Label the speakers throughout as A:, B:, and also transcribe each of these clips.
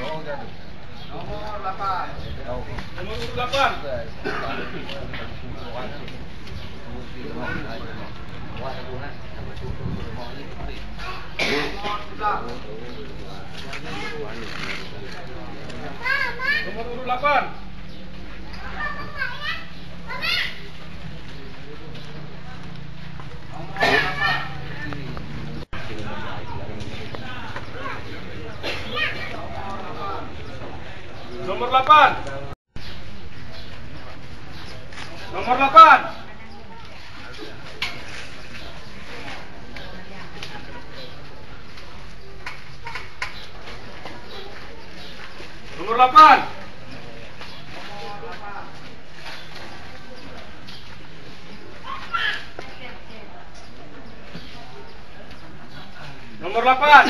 A: Nomor 8.
B: Nomor 8. Nomor 8. Nomor 8. Nomor 8. Nomor 8. Nomor 8.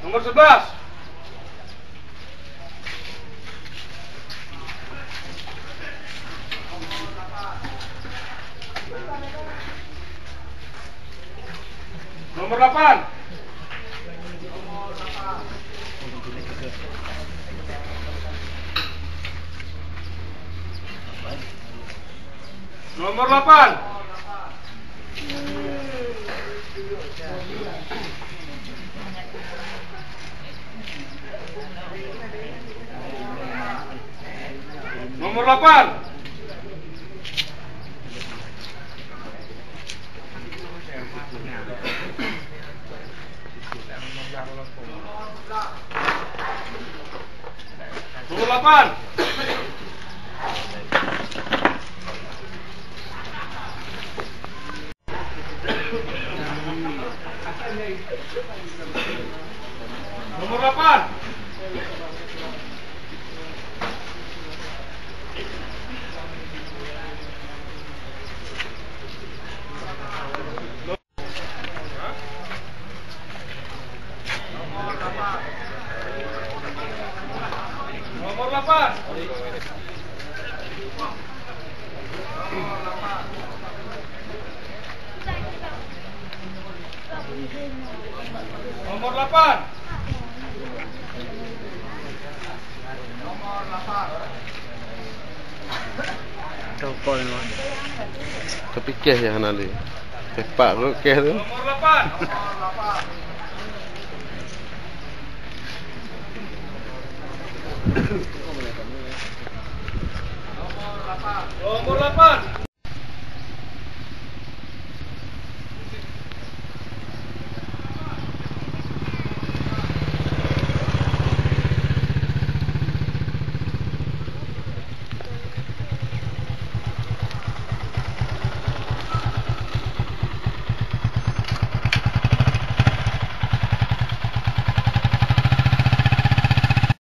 B: Nomor 11. Nomor 8. Nomor 8. Nomor 8. Nomor 8. Nomor 8. Nomor 8. Nomor 8.
C: Tokol mo. Tapi kes yang nanti. Sepak tu kes tu.
B: Nomor 8. Nomor 8.